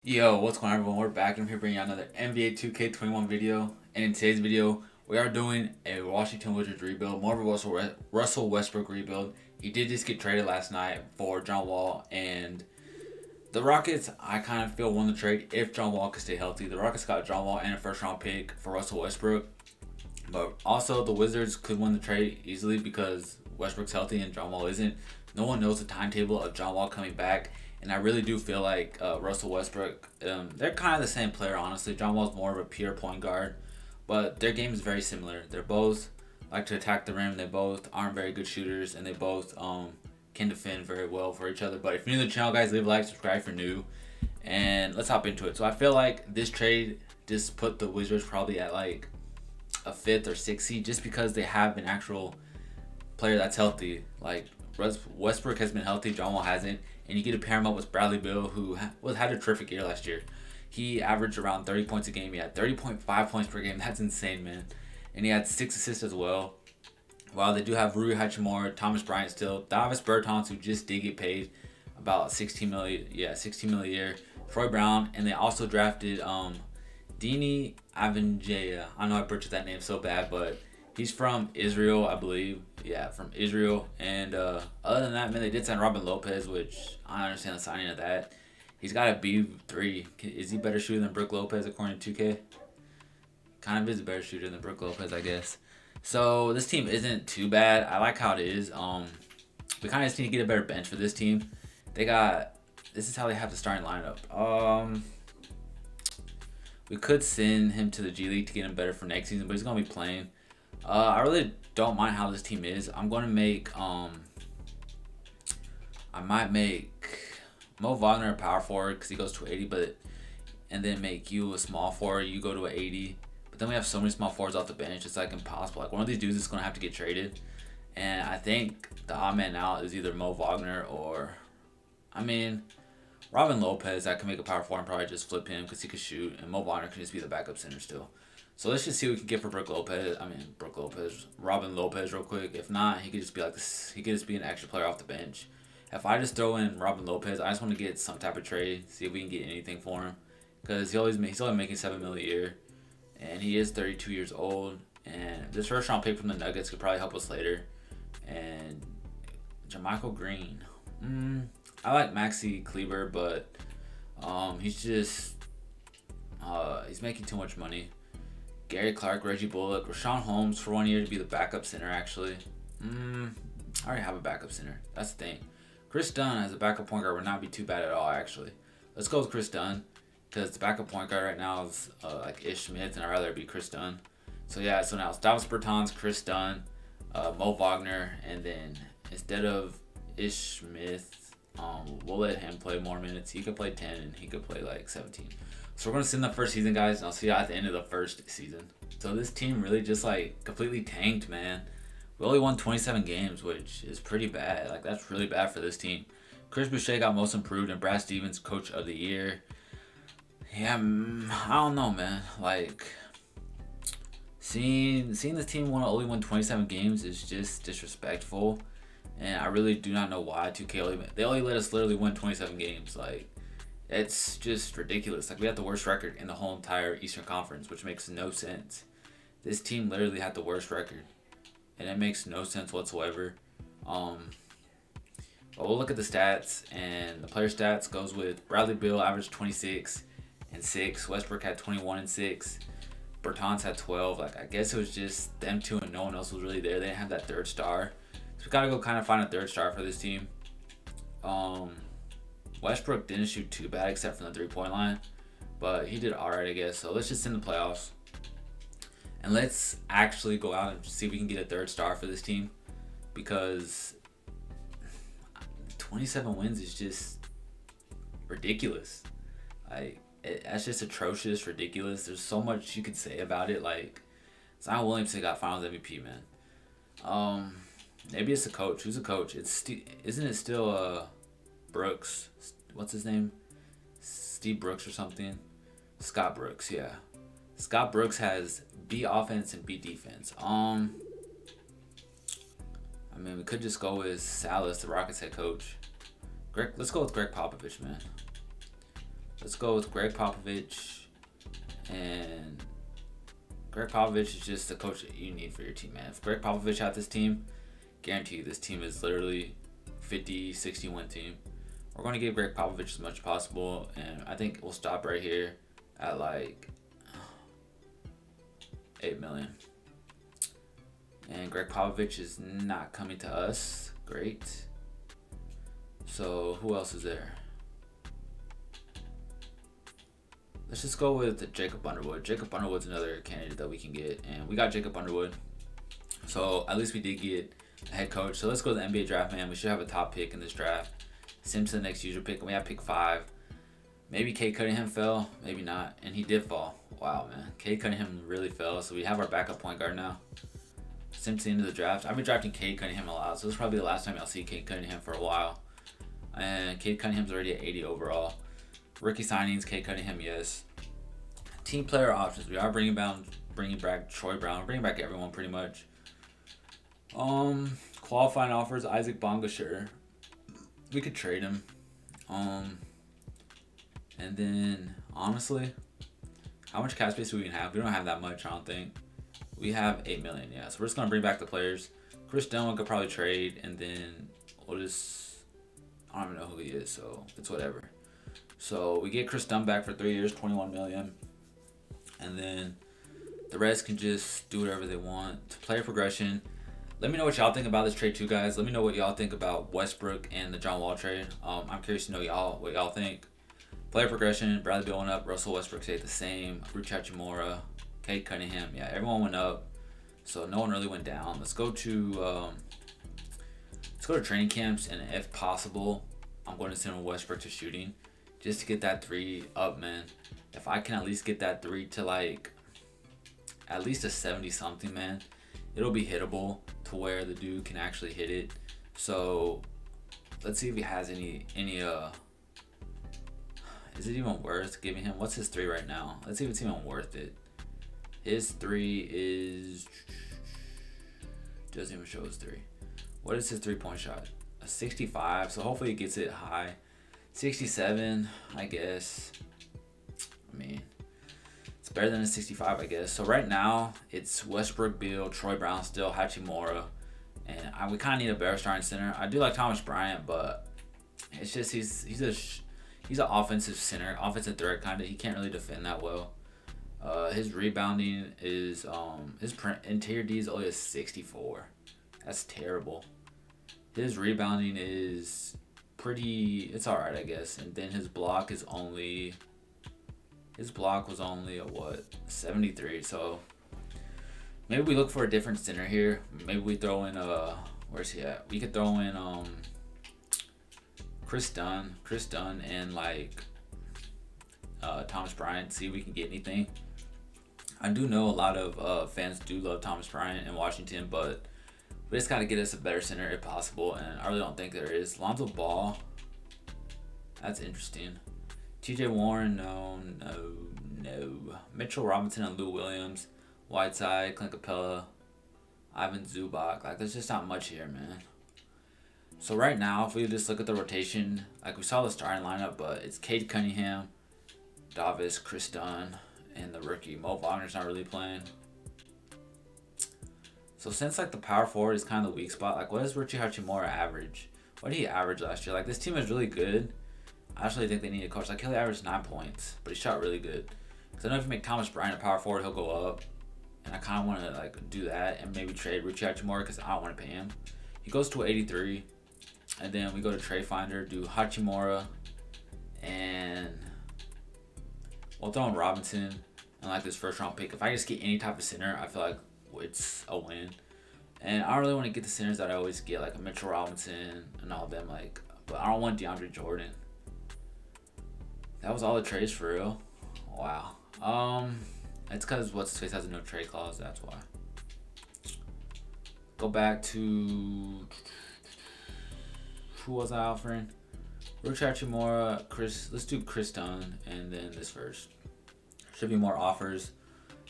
Yo, what's going on, everyone? We're back and I'm here bringing you another NBA 2K21 video. And in today's video, we are doing a Washington Wizards rebuild, more of a Russell Westbrook rebuild. He did just get traded last night for John Wall, and the Rockets, I kind of feel, won the trade if John Wall could stay healthy. The Rockets got John Wall and a first round pick for Russell Westbrook, but also the Wizards could win the trade easily because Westbrook's healthy and John Wall isn't. No one knows the timetable of John Wall coming back. And I really do feel like Russell Westbrook, they're kind of the same player, honestly. John Wall's more of a pure point guard, but their game is very similar. They're both like to attack the rim. They both aren't very good shooters, and they both can defend very well for each other. But if you're new to the channel, guys, leave a like, subscribe if you're new, and let's hop into it. So I feel like this trade just put the Wizards probably at like a fifth or sixth seed just because they have an actual player that's healthy. Like Westbrook has been healthy, John Wall hasn't, and you get to pair him up with Bradley Beal, who had a terrific year last year. He averaged around 30 points a game. He had 30.5 points per game. That's insane, man. And he had 6 assists as well. While they do have Rui Hachimura, Thomas Bryant still, Davis Bertans, who just did get paid about 16 million, 16 million a year, Troy Brown, and they also drafted Dini Avanjaya. I know I butchered that name so bad, but he's from Israel, I believe. Yeah, from Israel. And other than that, man, they did sign Robin Lopez, which I understand the signing of that. He's got a B3. Is he better shooter than Brook Lopez according to 2K? Kind of is a better shooter than Brook Lopez, I guess. So this team isn't too bad. I like how it is. We kind of just need to get a better bench for this team. They got. This is how they have the starting lineup. We could send him to the G League to get him better for next season, but he's gonna be playing. I really don't mind how this team is. I'm gonna make I might make Mo Wagner a power forward because he goes to 80, and then make you a small forward. You go to an 80, but then we have so many small forwards off the bench. It's like impossible. Like one of these dudes is gonna have to get traded, and I think the odd man out is either Mo Wagner or, I mean, Robin Lopez. I can make a power forward and probably just flip him because he could shoot, and Mo Wagner can just be the backup center still. So let's just see what we can get for Robin Lopez real quick. If not, he could just be like this. He could just be an extra player off the bench. If I just throw in Robin Lopez, I just want to get some type of trade, see if we can get anything for him, because he's only making $7 million a year, and he is 32 years old. And this first round pick from the Nuggets could probably help us later. And Jermichael Green, I like Maxi Kleber, but he's just he's making too much money. Gary Clark, Reggie Bullock, Rashawn Holmes for 1 year to be the backup center, actually. I already have a backup center. That's the thing. Chris Dunn as a backup point guard would not be too bad at all, actually. Let's go with Chris Dunn, because the backup point guard right now is like Ish Smith, and I'd rather it be Chris Dunn. So yeah, so now it's Davis Bertans, Chris Dunn, Mo Wagner, and then instead of Ish Smith, we'll let him play more minutes. He could play 10, and he could play like 17. So we're going to send the first season, guys, and I'll see you at the end of the first season. So this team really just like completely tanked, man. We only won 27 games, which is pretty bad. Like, that's really bad for this team. Chris Boucher got most improved, and Brad Stevens coach of the year. Yeah, I don't know, man. Like, seeing this team only win 27 games is just disrespectful, and I really do not know why 2K they only let us literally win 27 games. Like, it's just ridiculous. Like, we had the worst record in the whole entire Eastern Conference, which makes no sense. This team literally had the worst record, and it makes no sense whatsoever. But we'll look at the stats, and the player stats goes with Bradley Beal averaged 26 and 6. Westbrook had 21 and 6. Bertans had 12. Like, I guess it was just them two and no one else was really there. They didn't have that third star. So we gotta go kind of find a third star for this team. Westbrook didn't shoot too bad except from the 3-point line, but he did alright, I guess. So let's just in the playoffs, and let's actually go out and see if we can get a third star for this team, because 27 wins is just ridiculous. That's just atrocious, ridiculous. There's so much you could say about it. Like, Zion Williamson got Finals MVP, man. Maybe it's the coach. Who's the coach? Isn't it still Brooks? What's his name? Steve Brooks or something? Scott Brooks, yeah. Scott Brooks has B offense and B defense. I mean, we could just go with Salas, the Rockets head coach. Let's go with Greg Popovich, man. Let's go with Greg Popovich. And Greg Popovich is just the coach that you need for your team, man. If Greg Popovich had this team, guarantee you this team is literally 50, 60 win team. We're going to give Greg Popovich as much as possible, and I think we'll stop right here at like 8 million. And Greg Popovich is not coming to us. Great. So who else is there? Let's just go with Jacob Underwood. Jacob Underwood's another candidate that we can get, and we got Jacob Underwood. So at least we did get a head coach. So let's go to the NBA draft, man. We should have a top pick in this draft. Simpson next user pick, and we have pick 5. Maybe Cade Cunningham fell, maybe not, and he did fall. Wow, man. Cade Cunningham really fell, so we have our backup point guard now. Simpson into the draft. I've been drafting Cade Cunningham a lot, so this is probably the last time I'll see Cade Cunningham for a while. And Cade Cunningham's already at 80 overall. Rookie signings, Cade Cunningham, yes. Team player options. We are bringing back Troy Brown. We're bringing back everyone pretty much. Qualifying offers, Isaac Bonga, sure. We could trade him. And then, honestly, how much cap space do we even have? We don't have that much, I don't think. We have 8 million, yeah. So we're just going to bring back the players. Chris Dunn could probably trade, and then we'll just... I don't even know who he is, so it's whatever. So we get Chris Dunn back for 3 years, 21 million. And then the rest can just do whatever they want. Player progression. Let me know what y'all think about this trade too, guys. Let me know what y'all think about Westbrook and the John Wall trade. I'm curious to know what y'all think. Player progression, Bradley Beal went up, Russell Westbrook stayed the same, Rui Hachimura, Cade Cunningham. Yeah, everyone went up. So no one really went down. Let's go to training camps, and if possible, I'm going to send Westbrook to shooting just to get that 3 up, man. If I can at least get that 3 to like at least a 70-something, man, it'll be hittable to where the dude can actually hit it. So let's see if he has any is it even worth giving him? What's his 3 right now? Let's see if it's even worth it. His 3 is... doesn't even show his 3. What is his 3-point shot? A 65, so hopefully he gets it high. 67, I guess. I mean, it's better than a 65, I guess. So right now, it's Westbrook, Beal, Troy Brown still, Hachimura. And we kind of need a better starting center. I do like Thomas Bryant, but it's just he's an offensive center, offensive threat kind of. He can't really defend that well. His rebounding is his interior D is only a 64. That's terrible. His rebounding is it's alright, I guess. And then his block was only a 73. So maybe we look for a different center here. Maybe we throw in where's he at? We could throw in Chris Dunn and like Thomas Bryant, see if we can get anything. I do know a lot of fans do love Thomas Bryant in Washington, but we just got to get us a better center if possible, and I really don't think there is. Lonzo Ball, that's interesting. TJ Warren, no. Mitchell Robinson and Lou Williams, Whiteside, Clint Capella, Ivan Zubac. Like, there's just not much here, man. So right now, if we just look at the rotation, like we saw the starting lineup, but it's Cade Cunningham, Davis, Chris Dunn, and the rookie. Mo Wagner's not really playing. So since like the power forward is kind of the weak spot, like what does Rui Hachimura average? What did he average last year? Like this team is really good. I actually think they need a coach. Like he averaged 9 points, but he shot really good. Because I know if you make Thomas Bryant a power forward, he'll go up. And I kind of want to like do that and maybe trade Rui Hachimura because I don't want to pay him. He goes to 83. And then we go to Trade Finder, do Hachimura, and we'll throw in Robinson and like this first round pick. If I just get any type of center, I feel like it's a win. And I don't really want to get the centers that I always get, like a Mitchell Robinson and all of them. Like, but I don't want DeAndre Jordan. That was all the trades for real. Wow. It's because what's his face has a no trade clause. That's why. Go back to who was I offering? Rui Hachimura, let's do Chris Dunn, and then this first. Should be more offers.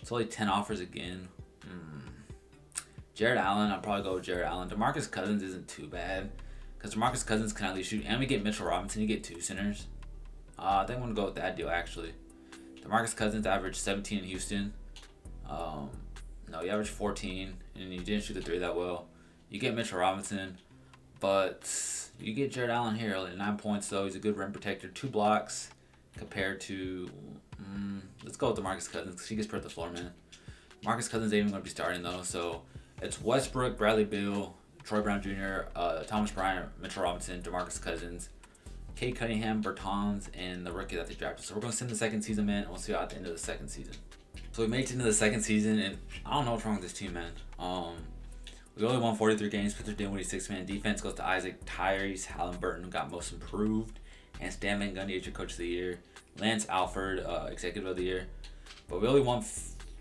It's only 10 offers again. Jared Allen, I'll probably go with Jared Allen. DeMarcus Cousins isn't too bad, because DeMarcus Cousins can at least shoot, and we get Mitchell Robinson. You get 2 centers. I think I'm gonna go with that deal actually. DeMarcus Cousins averaged 17 in Houston. Um, no, he averaged 14, and he didn't shoot the three that well. You get Mitchell Robinson, but you get Jared Allen here. Only 9 points though. He's a good rim protector. 2 blocks compared to. Let's go with DeMarcus Cousins because he gets spread the floor, man. Marcus Cousins ain't even going to be starting though, so it's Westbrook, Bradley Beal, Troy Brown Jr., Thomas Bryant, Mitchell Robinson, DeMarcus Cousins, Cade Cunningham, Bertans, and the rookie that they drafted. So we're going to send the second season, man, and we'll see you at the end of the second season. So we made it into the second season, and I don't know what's wrong with this team, man. We only won 43 games. Pittsburgh Dinwiddie 6-man. Defense goes to Isaac Tyrese Halliburton, who got most improved, and Stan Van Gundy, HA Coach of the Year. Lance Alford, Executive of the Year. But we only won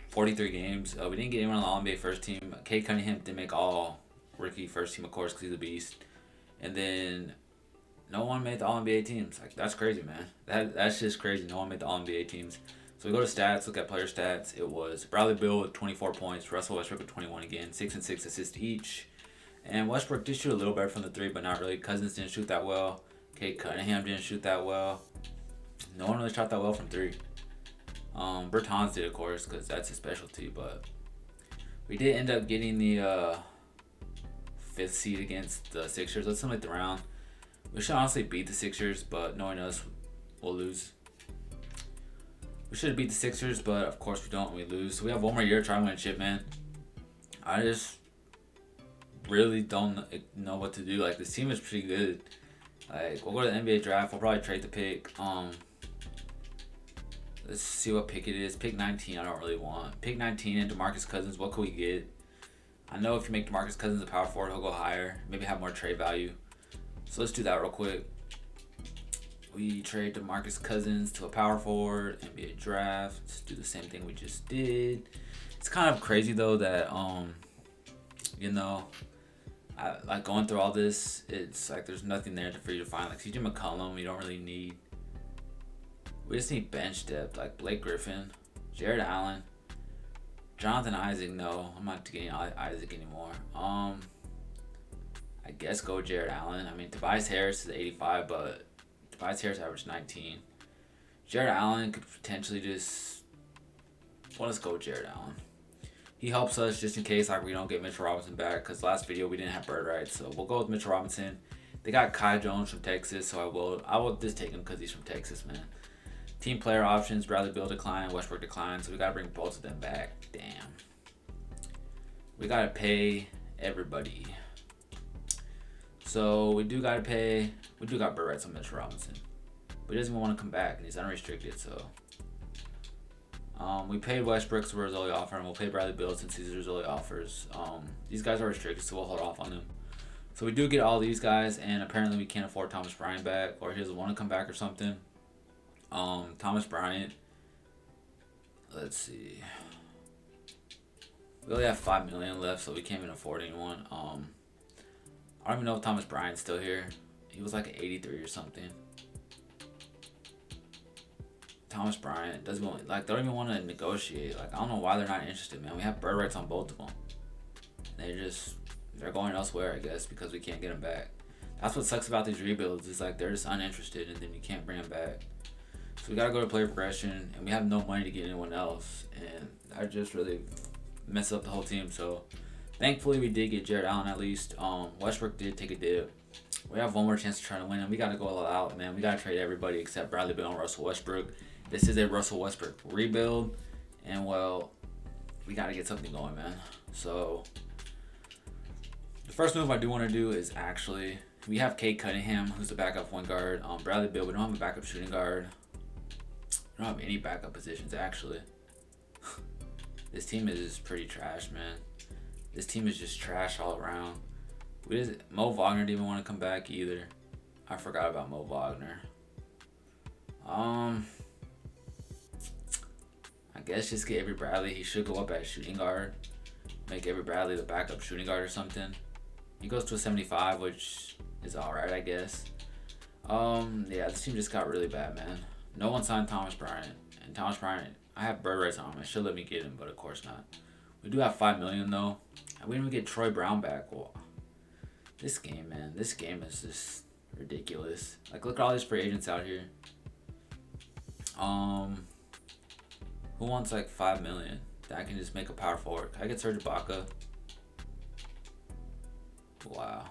43 games. We didn't get anyone on the All-NBA first team. Cade Cunningham didn't make all rookie first team, of course, because he's a beast. And then no one made the All-NBA teams. Like, that's crazy, man. That's just crazy. No one made the All-NBA teams. So we go to stats, look at player stats. It was Bradley Beal with 24 points, Russell Westbrook with 21 again, 6 and 6 assists each. And Westbrook did shoot a little better from the three, but not really. Cousins didn't shoot that well. Cade Cunningham didn't shoot that well. No one really shot that well from three. Bertans did, of course, because that's his specialty, but we did end up getting the 5th seed against the Sixers. Let's simulate the round. We should honestly beat the Sixers, but knowing us, we'll lose. We should have beat the Sixers, but of course we don't, and we lose. So we have one more year to try and win a chip, man. I just really don't know what to do. Like, this team is pretty good. Like, we'll go to the NBA draft. We'll probably trade the pick. Let's see what pick it is. Pick 19, I don't really want. Pick 19 and DeMarcus Cousins, what could we get? I know if you make DeMarcus Cousins a power forward, he'll go higher. Maybe have more trade value. So let's do that real quick. We trade DeMarcus Cousins to a power forward, NBA draft. Let's do the same thing we just did. It's kind of crazy though that like going through all this, it's like there's nothing there for you to find. Like CJ McCollum, you don't really need. We just need bench depth, like Blake Griffin, Jared Allen, Jonathan Isaac. No, I'm not getting Isaac anymore. I guess go Jared Allen. I mean, Tobias Harris is 85, but Tobias Harris averaged 19. Jared Allen could potentially just. Well, let's go with Jared Allen. He helps us just in case like we don't get Mitchell Robinson back, because last video we didn't have bird rights, so we'll go with Mitchell Robinson. They got Kai Jones from Texas, so I will just take him because he's from Texas, man. Team player options, Bradley Beal decline, Westbrook decline, so we gotta bring both of them back. Damn. We gotta pay everybody. So we do got bird rights on Mitchell Robinson. But he doesn't even want to come back, and he's unrestricted, so. We paid Westbrook, so we're his only offer, and we'll pay Bradley Beal since he's his only offers. These guys are restricted, so we'll hold off on them. So we do get all these guys, and apparently we can't afford Thomas Bryant back, or he doesn't want to come back or something. Thomas Bryant, let's see. We only have $5 million left, so we can't even afford anyone. I don't even know if Thomas Bryant's still here. He was like an 83 or something. Thomas Bryant doesn't want, like, they don't even want to negotiate. Like, I don't know why they're not interested, man. We have bird rights on both of them. They're going elsewhere, I guess, because we can't get them back. That's what sucks about these rebuilds. Is like they're just uninterested, and then you can't bring them back. So we gotta go to player progression, and we have no money to get anyone else, and that just really messed up the whole team. So thankfully we did get Jared Allen at least. Westbrook did take a dip. We have one more chance to try to win, and we gotta go all out, man. We gotta trade everybody except Bradley Beal and Russell Westbrook. This is a Russell Westbrook rebuild, and well, we gotta get something going, man. So the first move I do want to do is actually, we have Cade Cunningham, who's the backup point guard. Bradley Beal, we don't have a backup shooting guard. We don't have any backup positions, actually. This team is pretty trash, man. This team is just trash all around. Mo Wagner didn't even want to come back either. I forgot about Mo Wagner. I guess just get Avery Bradley. He should go up at shooting guard. Make Avery Bradley the backup shooting guard or something. He goes to a 75, which is alright, I guess. Yeah, this team just got really bad, man. No one signed Thomas Bryant. And Thomas Bryant, I have bird rights on him. I should let me get him, but of course not. We do have $5 million, though. We didn't even get Troy Brown back. Well, this game, man. This game is just ridiculous. Like, look at all these free agents out here. Who wants like 5 million that I can just make a power forward? Can I get Serge Ibaka? Wow.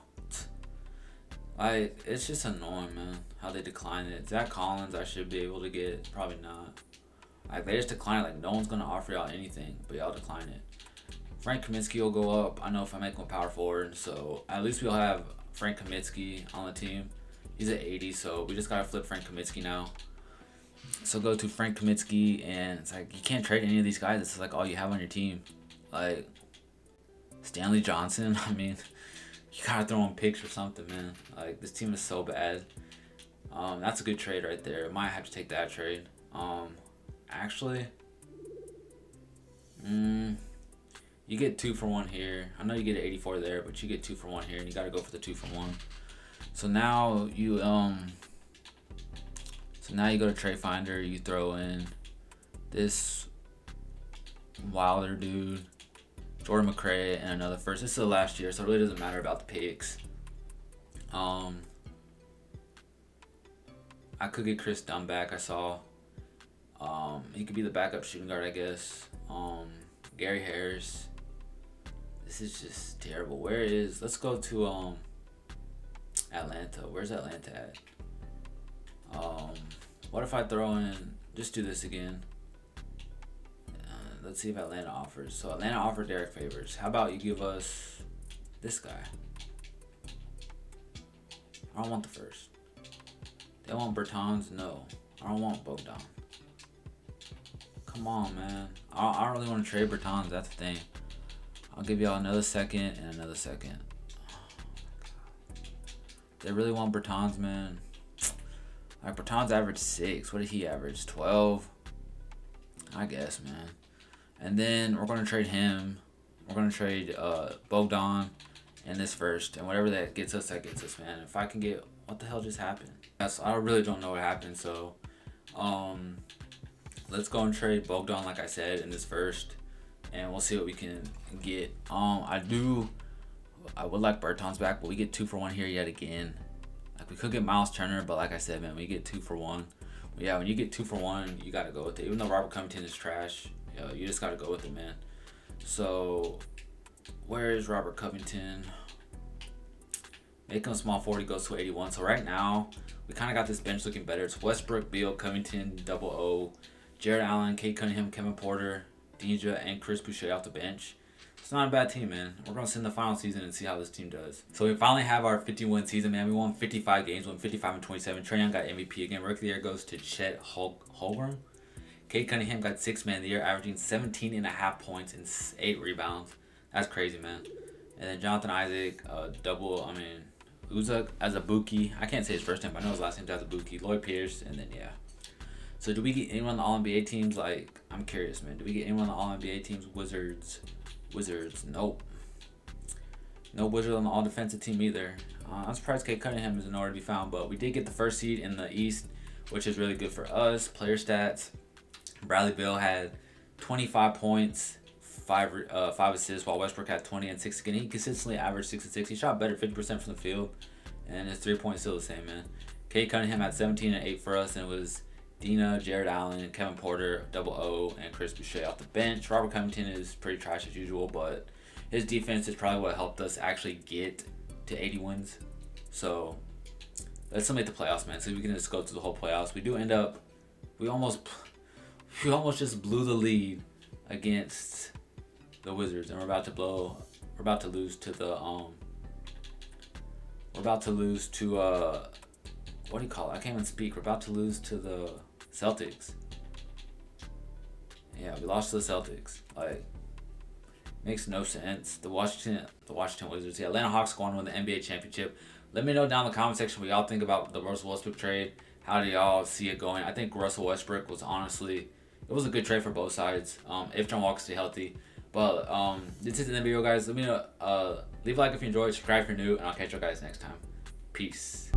Like, it's just annoying, man, how they decline it. Zach Collins, I should be able to get. Probably not. Like, they just decline it. Like, no one's going to offer y'all anything, but y'all decline it. Frank Kaminsky will go up. I know if I make him a power forward. So, at least we'll have Frank Kaminsky on the team. He's at 80, so we just got to flip Frank Kaminsky now. So, go to Frank Kaminsky, and it's like, you can't trade any of these guys. It's like all you have on your team. Like, Stanley Johnson, I mean... You gotta throw in picks or something, man. Like, this team is so bad. That's a good trade right there. Might have to take that trade. Actually, you get 2 for 1 here. I know you get an 84 there, but you get 2 for 1 here, and you gotta go for the 2 for 1. So now you go to Trade Finder. You throw in this Wilder dude, Jordan McRae, and another first. This is the last year, so it really doesn't matter about the picks. I could get Chris Dunn back, I saw. He could be the backup shooting guard, I guess. Gary Harris. This is just terrible. Let's go to Atlanta. Where's Atlanta at? What if I throw in, just do this again. Let's see if Atlanta offers. So Atlanta offered Derek Favors. How about you give us this guy? I don't want the first. They want Bertans? No. I don't want Bogdan. Come on, man. I don't really want to trade Bertans. That's the thing. I'll give y'all another second and another second. They really want Bertans, man. Like, Bertans averaged 6. What did he average? 12? I guess, man. And then we're going to trade him. We're going to trade Bogdan and this first. And whatever that gets us, man. If I can get... What the hell just happened? I really don't know what happened. So, let's go and trade Bogdan, like I said, in this first. And we'll see what we can get. I would like Bertans back, but we get 2 for 1 here yet again. Like, we could get Miles Turner, but like I said, man, we get 2 for 1. But yeah, when you get 2 for 1, you got to go with it. Even though Robert Covington is trash. You just got to go with it, man. So, where is Robert Covington? Make him small forward, he goes to 81. So, right now, we kind of got this bench looking better. It's Westbrook, Beal, Covington, Double O, Jared Allen, Kate Cunningham, Kevin Porter, Deja, and Chris Boucher off the bench. It's not a bad team, man. We're going to sit in the final season and see how this team does. So, we finally have our 50-win season, man. We won 55 games, won 55-27. Trae Young got MVP again. Rookie of the Year goes to Chet Holmgren. Kate Cunningham got 6 man of the year, averaging 17.5 points and 8 rebounds. That's crazy, man. And then Jonathan Isaac, Uzak Azubuike. I can't say his first name, but I know his last name's Azubuike. Lloyd Pierce, and then, yeah. So, do we get anyone on the All-NBA teams? Like, I'm curious, man. Do we get anyone on the All-NBA teams? Wizards. Nope. No Wizards on the All-Defensive team either. I'm surprised Kate Cunningham is nowhere to be found, but we did get the first seed in the East, which is really good for us. Player stats. Bradley Beal had 25 points, 5 assists, while Westbrook had 20 and 6 again. He consistently averaged 6 and 6. He shot better, 50% from the field, and his 3-point still the same, man. Kate Cunningham had 17 and 8 for us, and it was Dina, Jared Allen, Kevin Porter, Double O, and Chris Boucher off the bench. Robert Covington is pretty trash as usual, but his defense is probably what helped us actually get to 80 wins. So let's still make the playoffs, man. So we can just go through the whole playoffs. We almost just blew the lead against the Wizards, and we're about to lose to what do you call it? I can't even speak. We're about to lose to the Celtics. Yeah, we lost to the Celtics. Like, makes no sense. The Washington Wizards. Yeah, Atlanta Hawks going to win the NBA championship. Let me know down in the comment section what y'all think about the Russell Westbrook trade. How do y'all see it going? I think Russell Westbrook was honestly, it was a good trade for both sides. If John Wall stay healthy. But this is the video, guys. Let me know. Leave a like if you enjoyed. Subscribe if you're new, and I'll catch you guys next time. Peace.